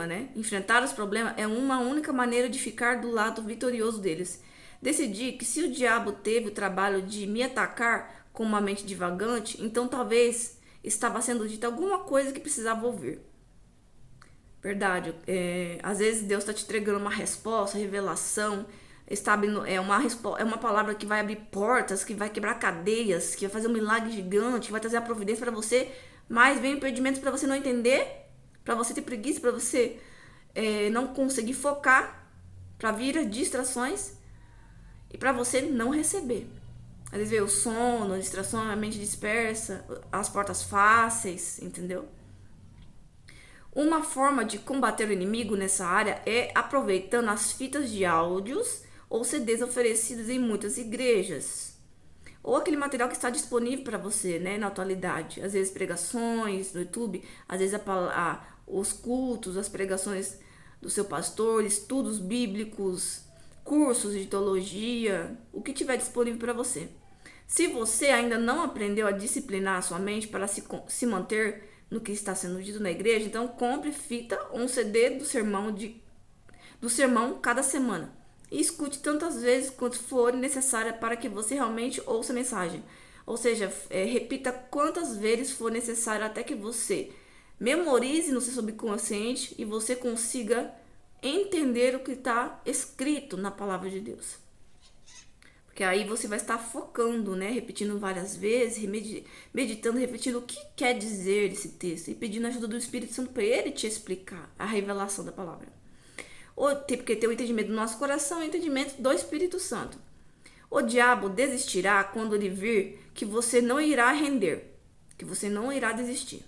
Né? Enfrentar os problemas é uma única maneira de ficar do lado vitorioso deles. Decidi que se o diabo teve o trabalho de me atacar com uma mente divagante, então talvez estava sendo dita alguma coisa que precisava ouvir. Verdade. Às vezes Deus está te entregando uma resposta, revelação, é uma palavra que vai abrir portas, que vai quebrar cadeias, que vai fazer um milagre gigante, que vai trazer a providência para você, mas vem impedimentos para você não entender, para você ter preguiça, para você não conseguir focar, para vir as distrações e para você não receber. Às vezes vem o sono, a distração, a mente dispersa, as portas fáceis, entendeu? Uma forma de combater o inimigo nessa área é aproveitando as fitas de áudios ou CDs oferecidos em muitas igrejas. Ou aquele material que está disponível para você, né, na atualidade. Às vezes pregações no YouTube, às vezes os cultos, as pregações do seu pastor, estudos bíblicos, cursos de teologia, o que tiver disponível para você. Se você ainda não aprendeu a disciplinar a sua mente para se manter no que está sendo dito na igreja, então compre fita ou um CD do sermão cada semana. E escute tantas vezes quanto for necessária para que você realmente ouça a mensagem. Ou seja, repita quantas vezes for necessário até que você memorize no seu subconsciente e você consiga entender o que está escrito na palavra de Deus. Porque aí você vai estar focando, né? Repetindo várias vezes, meditando, repetindo o que quer dizer esse texto e pedindo a ajuda do Espírito Santo para ele te explicar a revelação da palavra. Porque tem o entendimento do nosso coração e o entendimento do Espírito Santo. O diabo desistirá quando ele vir que você não irá render, que você não irá desistir.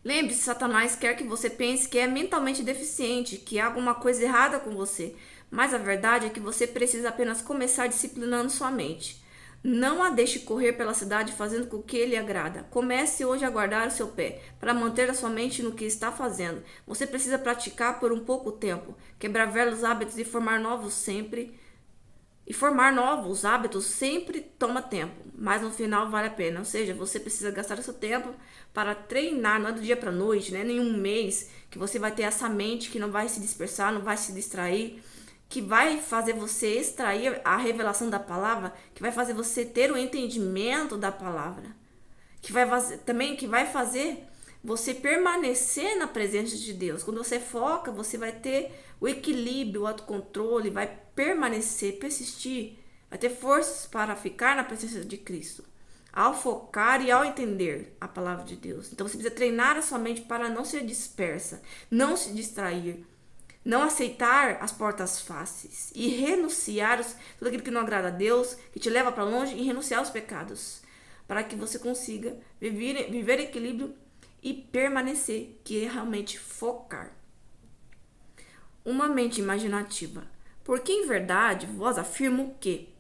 Lembre-se, Satanás quer que você pense que é mentalmente deficiente, que há alguma coisa errada com você. Mas a verdade é que você precisa apenas começar disciplinando sua mente. Não a deixe correr pela cidade fazendo com que lhe agrada. Comece hoje a guardar o seu pé, para manter a sua mente no que está fazendo. Você precisa praticar por um pouco tempo, quebrar velhos hábitos e formar novos sempre. E formar novos hábitos sempre toma tempo, mas no final vale a pena. Ou seja, você precisa gastar o seu tempo para treinar, não é do dia para a noite, né? Nenhum mês que você vai ter essa mente que não vai se dispersar, não vai se distrair, que vai fazer você extrair a revelação da palavra, que vai fazer você ter o entendimento da palavra, que vai fazer, também que vai fazer você permanecer na presença de Deus. Quando você foca, você vai ter o equilíbrio, o autocontrole, vai permanecer, persistir, vai ter forças para ficar na presença de Cristo. Ao focar e ao entender a palavra de Deus. Então você precisa treinar a sua mente para não ser dispersa, não se distrair, não aceitar as portas fáceis e renunciar tudo aquilo que não agrada a Deus, que te leva para longe, e renunciar aos pecados, para que você consiga viver equilíbrio e permanecer, que é realmente focar. Uma mente imaginativa. Porque em verdade vos afirmo que,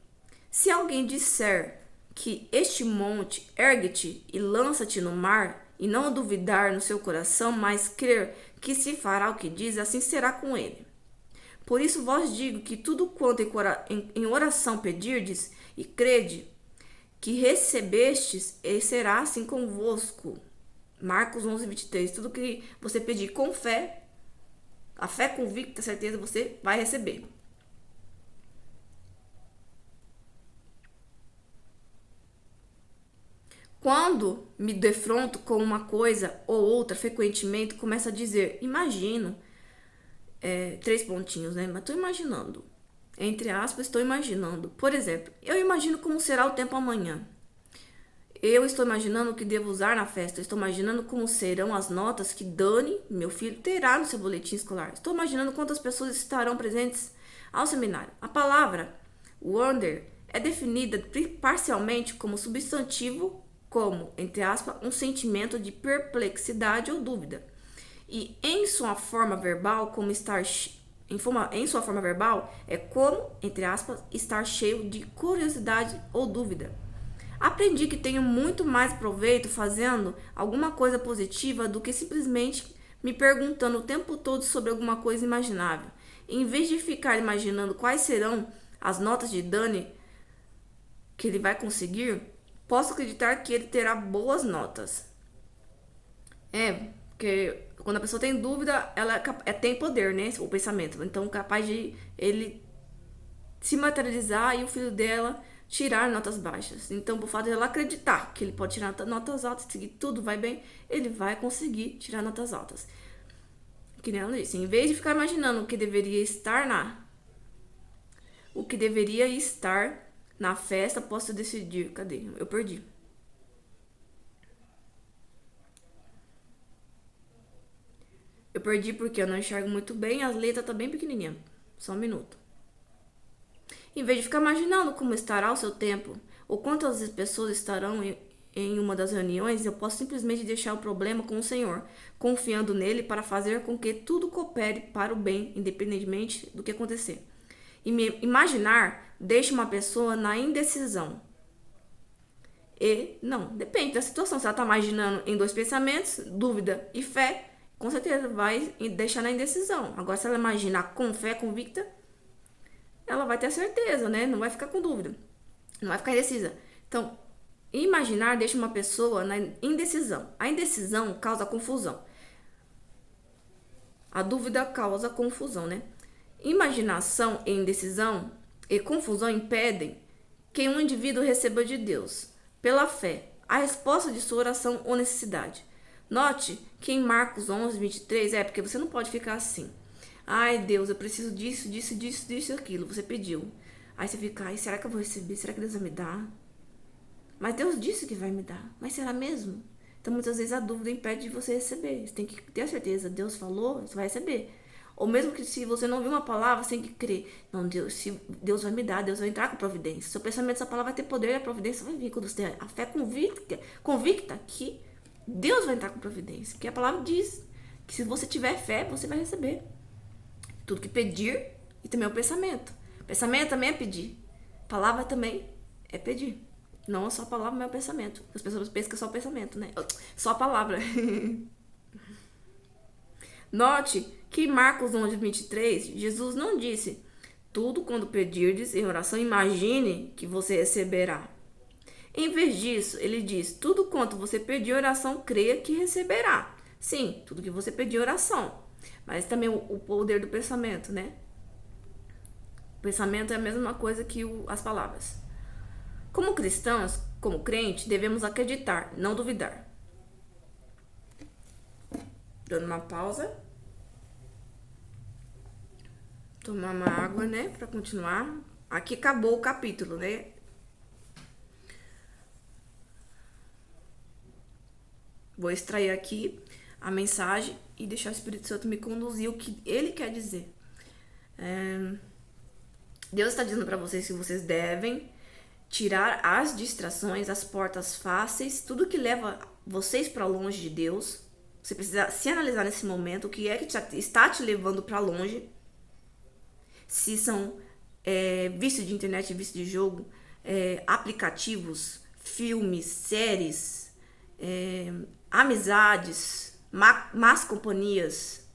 se alguém disser que este monte ergue-te e lança-te no mar, e não duvidar no seu coração, mas crer que se fará o que diz, assim será com ele. Por isso vos digo que tudo quanto em oração pedirdes e crede que recebestes, e será assim convosco. Marcos 11, 23. Tudo que você pedir com fé, a fé convicta, certeza você vai receber. Quando me defronto com uma coisa ou outra, frequentemente começo a dizer, imagino, 3 pontinhos, né? Mas estou imaginando, entre aspas, estou imaginando. Por exemplo, eu imagino como será o tempo amanhã. Eu estou imaginando o que devo usar na festa. Eu estou imaginando como serão as notas que Dani, meu filho, terá no seu boletim escolar. Estou imaginando quantas pessoas estarão presentes ao seminário. A palavra wonder é definida parcialmente como substantivo, como, entre aspas, um sentimento de perplexidade ou dúvida. E em sua forma verbal, como estar em sua forma verbal, é como, entre aspas, estar cheio de curiosidade ou dúvida. Aprendi que tenho muito mais proveito fazendo alguma coisa positiva do que simplesmente me perguntando o tempo todo sobre alguma coisa imaginável. Em vez de ficar imaginando quais serão as notas de Dani que ele vai conseguir, posso acreditar que ele terá boas notas. Porque quando a pessoa tem dúvida, ela tem poder, né? O pensamento. Então, capaz de ele se materializar e o filho dela tirar notas baixas. Então, por fato de ela acreditar que ele pode tirar notas altas, seguir tudo vai bem, ele vai conseguir tirar notas altas. Que nem ela disse, em vez de ficar imaginando o que deveria estar na festa, posso decidir. Cadê? Eu perdi. Eu perdi porque eu não enxergo muito bem, as letras tá bem pequenininha. Só um minuto. Em vez de ficar imaginando como estará o seu tempo, ou quantas pessoas estarão em uma das reuniões, eu posso simplesmente deixar o problema com o Senhor, confiando nele para fazer com que tudo coopere para o bem, independentemente do que acontecer. E me imaginar deixa uma pessoa na indecisão. E não, depende da situação. Se ela está imaginando em 2 pensamentos, dúvida e fé, com certeza vai deixar na indecisão. Agora, se ela imaginar com fé convicta, ela vai ter a certeza, né? Não vai ficar com dúvida. Não vai ficar indecisa. Então, imaginar deixa uma pessoa na indecisão. A indecisão causa confusão. A dúvida causa confusão, né? Imaginação e indecisão e confusão impedem que um indivíduo receba de Deus, pela fé, a resposta de sua oração ou necessidade. Note que em Marcos 11, 23, porque você não pode ficar assim. Ai, Deus, eu preciso disso, aquilo. Você pediu. Aí você fica, ai, será que eu vou receber? Será que Deus vai me dar? Mas Deus disse que vai me dar. Mas será mesmo? Então, muitas vezes a dúvida impede de você receber. Você tem que ter a certeza. Deus falou, você vai receber. Ou mesmo que se você não viu uma palavra, você tem que crer. Não, Deus vai me dar, Deus vai entrar com providência. Seu pensamento dessa palavra vai ter poder e a providência vai vir. Quando você tem a fé convicta que Deus vai entrar com providência. Porque a palavra diz que se você tiver fé, você vai receber. Tudo que pedir e também o pensamento. Pensamento também é pedir. Palavra também é pedir. Não é só a palavra, mas é o pensamento. As pessoas pensam que é só o pensamento, né? Só a palavra. Note que em Marcos 11, 23, Jesus não disse Tudo quando pedirdes em oração, imagine que você receberá. Em vez disso, ele diz: tudo quanto você pedir em oração, creia que receberá. Sim, tudo que você pedir em oração. Mas também o poder do pensamento, né? O pensamento é a mesma coisa que as palavras. Como cristãos, como crente, devemos acreditar, não duvidar. Dando uma pausa. Tomar uma água, né? Pra continuar. Aqui acabou o capítulo, né? Vou extrair aqui a mensagem e deixar o Espírito Santo me conduzir o que ele quer dizer. Deus está dizendo para vocês que vocês devem tirar as distrações, as portas fáceis, tudo que leva vocês para longe de Deus. Você precisa se analisar nesse momento, o que é que está te levando para longe. Se são vício de internet, vício de jogo, aplicativos, filmes, séries, amizades, más companhias,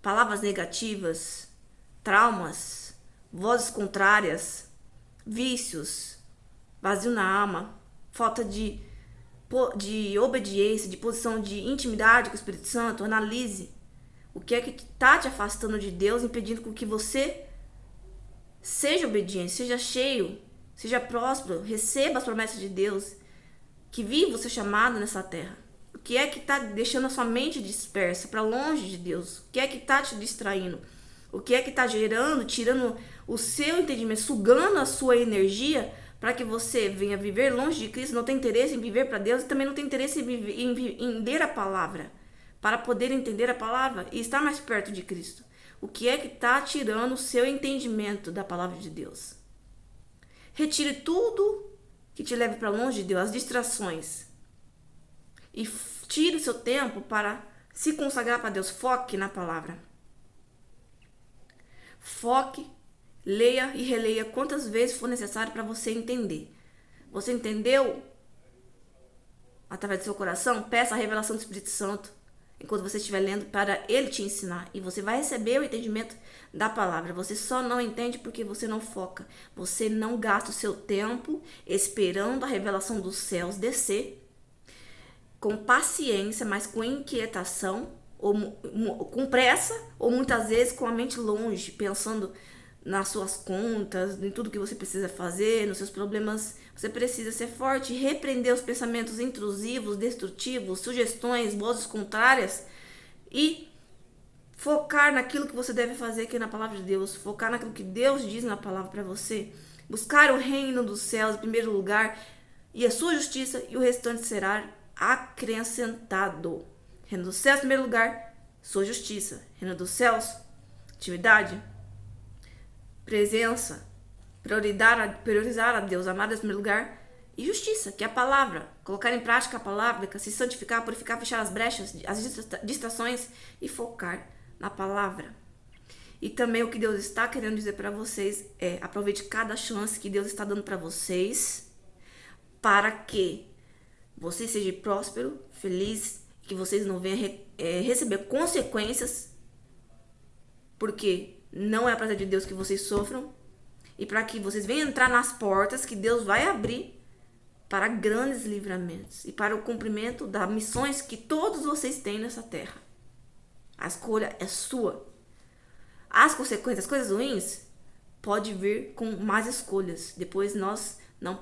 palavras negativas, traumas, vozes contrárias, vícios, vazio na alma, falta de obediência, de posição de intimidade com o Espírito Santo. Analise o que é que está te afastando de Deus, impedindo com que você seja obediente, seja cheio, seja próspero, receba as promessas de Deus, que viva o seu chamado nessa terra. O que é que está deixando a sua mente dispersa, para longe de Deus? O que é que está te distraindo? O que é que está gerando, tirando o seu entendimento, sugando a sua energia, para que você venha viver longe de Cristo, não tem interesse em viver para Deus e também não tem interesse em ler a palavra, para poder entender a palavra e estar mais perto de Cristo. O que é que está tirando o seu entendimento da palavra de Deus? Retire tudo que te leve para longe de Deus, as distrações. E tire o seu tempo para se consagrar para Deus. Foque na palavra. Foque, leia e releia quantas vezes for necessário para você entender. Você entendeu? Através do seu coração, peça a revelação do Espírito Santo enquanto você estiver lendo, para ele te ensinar. E você vai receber o entendimento da palavra. Você só não entende porque você não foca. Você não gasta o seu tempo esperando a revelação dos céus descer com paciência, mas com inquietação, ou com pressa, ou muitas vezes com a mente longe, pensando nas suas contas, em tudo que você precisa fazer, nos seus problemas. Você precisa ser forte e repreender os pensamentos intrusivos, destrutivos, sugestões, vozes contrárias e focar naquilo que você deve fazer aqui na palavra de Deus, focar naquilo que Deus diz na palavra para você, buscar o reino dos céus em primeiro lugar e a sua justiça, e o restante será acrescentado. Reino dos céus em primeiro lugar, sua justiça. Reino dos céus, atividade, presença, priorizar a Deus, amar em primeiro lugar, e justiça, que é a palavra. Colocar em prática a palavra, se santificar, purificar, fechar as brechas, as distrações e focar na palavra. E também o que Deus está querendo dizer para vocês é: aproveite cada chance que Deus está dando para vocês, para que você seja próspero, feliz, que vocês não venham receber consequências, porque não é a prazer de Deus que vocês sofram, e para que vocês venham entrar nas portas que Deus vai abrir para grandes livramentos e para o cumprimento das missões que todos vocês têm nessa terra. A escolha é sua. As consequências, as coisas ruins, pode vir com mais escolhas. Depois nós não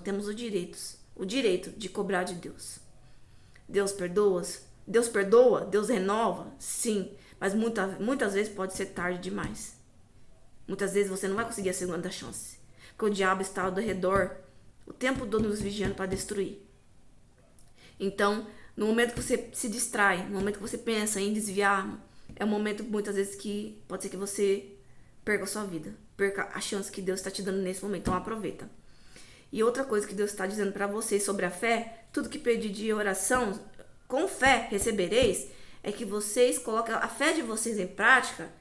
temos o direito de cobrar de Deus. Deus perdoa, Deus renova, sim, mas muitas vezes pode ser tarde demais. Muitas vezes você não vai conseguir a segunda chance, porque o diabo está ao redor o tempo todo nos vigiando para destruir. Então, no momento que você se distrai, no momento que você pensa em desviar, é um momento muitas vezes que pode ser que você perca a sua vida, perca a chance que Deus está te dando nesse momento. Então aproveita. E outra coisa que Deus está dizendo para vocês sobre a fé: tudo que pedir de oração, com fé recebereis, é que vocês coloquem a fé de vocês em prática,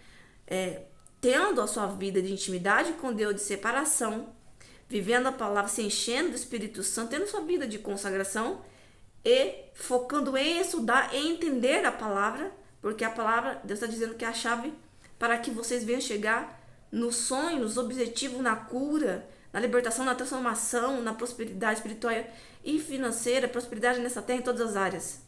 tendo a sua vida de intimidade com Deus, de separação, vivendo a palavra, se enchendo do Espírito Santo, tendo sua vida de consagração e focando em estudar, em entender a palavra, porque a palavra, Deus está dizendo que é a chave para que vocês venham chegar nos sonhos, objetivo, na cura, na libertação, na transformação, na prosperidade espiritual e financeira, prosperidade nessa terra em todas as áreas.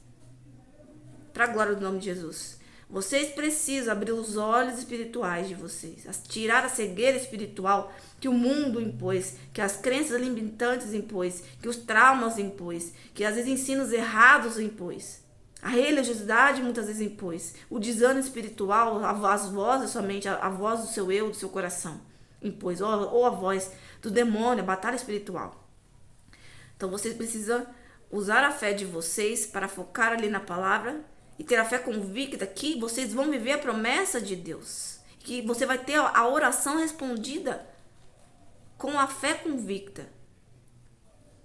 Para a glória do nome de Jesus. Vocês precisam abrir os olhos espirituais de vocês, tirar a cegueira espiritual que o mundo impôs, que as crenças limitantes impôs, que os traumas impôs, que às vezes ensinos errados impôs. A religiosidade muitas vezes impôs, o desânimo espiritual, as vozes somente, a voz do seu eu, do seu coração impôs, ou a voz do demônio, a batalha espiritual. Então vocês precisam usar a fé de vocês para focar ali na palavra e ter a fé convicta que vocês vão viver a promessa de Deus, que você vai ter a oração respondida com a fé convicta,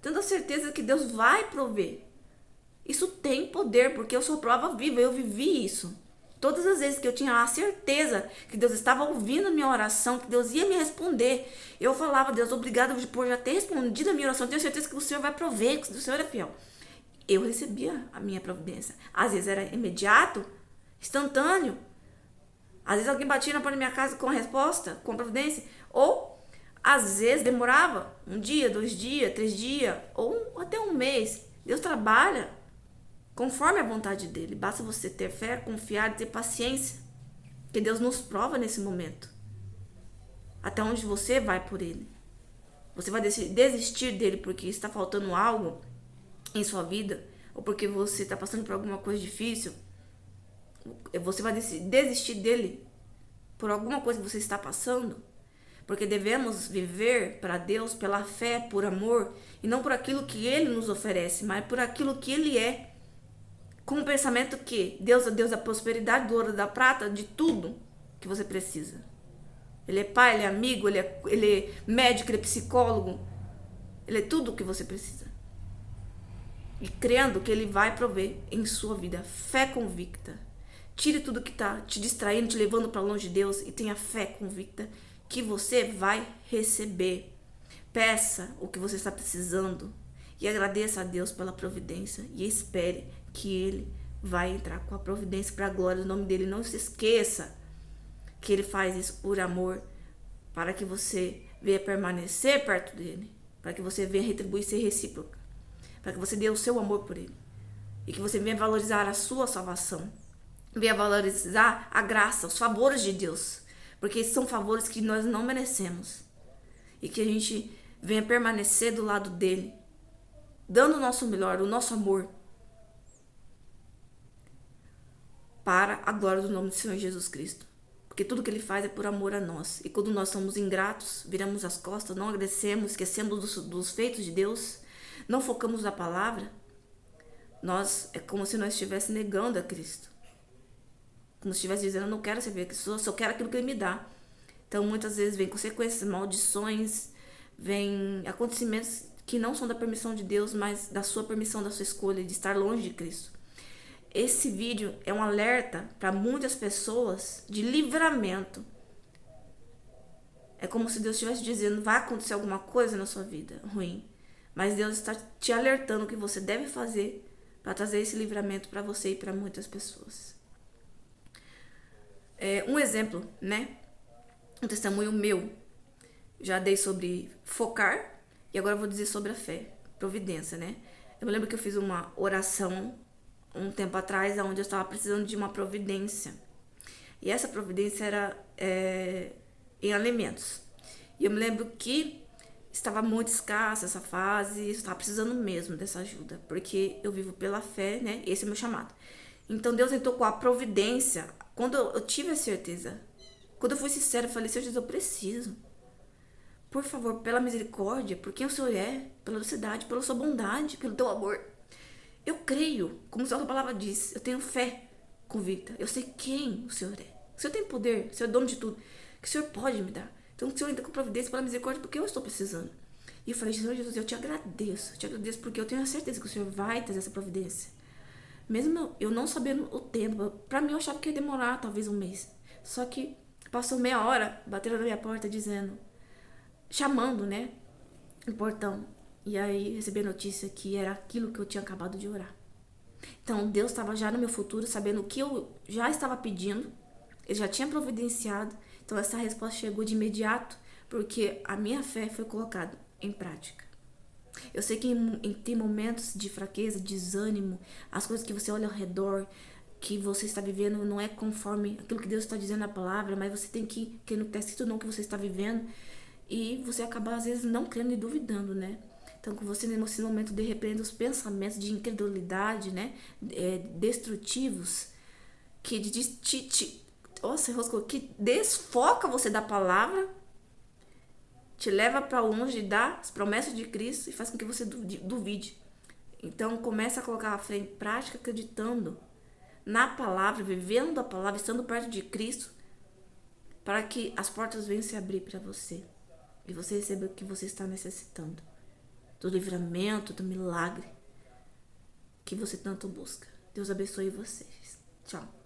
tendo a certeza que Deus vai prover. Isso tem poder, porque eu sou prova viva, eu vivi isso. Todas as vezes que eu tinha a certeza que Deus estava ouvindo a minha oração, que Deus ia me responder, eu falava: Deus, obrigado por já ter respondido a minha oração, eu tenho certeza que o Senhor vai prover, que o Senhor é fiel. Eu recebia a minha providência. Às vezes era imediato, instantâneo. Às vezes alguém batia na porta da minha casa com a resposta, com a providência. Ou, às vezes, demorava 1 dia, 2 dias, 3 dias, ou até 1 mês. Deus trabalha conforme a vontade dele. Basta você ter fé, confiar e ter paciência. Que Deus nos prova nesse momento. Até onde você vai por ele. Você vai desistir dele porque está faltando algo em sua vida, ou porque você está passando por alguma coisa difícil. Você vai desistir dele por alguma coisa que você está passando, porque devemos viver para Deus pela fé, por amor, e não por aquilo que ele nos oferece, mas por aquilo que ele é, com o pensamento que Deus é Deus da prosperidade, do ouro, da prata, de tudo que você precisa. Ele é pai, ele é amigo, ele é médico, ele é psicólogo, ele é tudo o que você precisa. E crendo que ele vai prover em sua vida. Fé convicta. Tire tudo que está te distraindo, te levando para longe de Deus, e tenha fé convicta que você vai receber. Peça o que você está precisando e agradeça a Deus pela providência e espere que ele vai entrar com a providência para a glória do nome dele. Não se esqueça que ele faz isso por amor, para que você venha permanecer perto dele, para que você venha retribuir, ser recíproca, para que você dê o seu amor por ele e que você venha valorizar a sua salvação, venha valorizar a graça, os favores de Deus, porque são favores que nós não merecemos, e que a gente venha permanecer do lado dele, dando o nosso melhor, o nosso amor, para a glória do nome do Senhor Jesus Cristo. Porque tudo que ele faz é por amor a nós. E quando nós somos ingratos, viramos as costas, não agradecemos, esquecemos dos feitos de Deus, não focamos na palavra, é como se nós estivéssemos negando a Cristo. Como se estivesse dizendo: eu não quero servir a Cristo, eu só quero aquilo que ele me dá. Então muitas vezes vem consequências, maldições, vem acontecimentos que não são da permissão de Deus, mas da sua permissão, da sua escolha de estar longe de Cristo. Esse vídeo é um alerta para muitas pessoas de livramento. É como se Deus estivesse dizendo: vai acontecer alguma coisa na sua vida ruim, mas Deus está te alertando o que você deve fazer para trazer esse livramento para você e para muitas pessoas. Um exemplo, né? Um testemunho meu. Já dei sobre focar e agora eu vou dizer sobre a fé, providência, né? Eu me lembro que eu fiz uma oração um tempo atrás, onde eu estava precisando de uma providência. E essa providência era em alimentos. E eu me lembro que estava muito escassa essa fase, eu estava precisando mesmo dessa ajuda, porque eu vivo pela fé, né? Esse é o meu chamado. Então Deus entrou com a providência quando eu tive a certeza. Quando eu fui sincera, eu falei: Senhor Jesus, eu preciso. Por favor, pela misericórdia, por quem o Senhor é, pela velocidade, pela sua bondade, pelo teu amor. Eu creio, como a palavra diz, eu tenho fé convicta. Eu sei quem o Senhor é. O Senhor tem poder, o Senhor é dono de tudo, que o Senhor pode me dar. Então o Senhor entra com providência pela misericórdia, porque eu estou precisando. E eu falei: Senhor Jesus, eu te agradeço porque eu tenho a certeza que o Senhor vai trazer essa providência. Mesmo eu não sabendo o tempo, pra mim eu achava que ia demorar talvez 1 mês. Só que passou meia hora, bateram na minha porta dizendo, chamando, né, no portão. E aí recebi a notícia que era aquilo que eu tinha acabado de orar. Então Deus estava já no meu futuro, sabendo o que eu já estava pedindo. Ele já tinha providenciado. Então essa resposta chegou de imediato, porque a minha fé foi colocada em prática. Eu sei que tem momentos de fraqueza, desânimo, as coisas que você olha ao redor, que você está vivendo não é conforme aquilo que Deus está dizendo na palavra, mas você tem que no que está escrito não que você está vivendo, e você acaba às vezes não crendo e duvidando, né? Então, com você nesse momento, de repente, os pensamentos de incredulidade, né, destrutivos, que que desfoca você da palavra, te leva para longe das promessas de Cristo e faz com que você duvide. Então, começa a colocar a fé em prática, acreditando na palavra, vivendo a palavra, estando perto de Cristo, para que as portas venham se abrir para você e você receba o que você está necessitando, do livramento, do milagre que você tanto busca. Deus abençoe vocês. Tchau.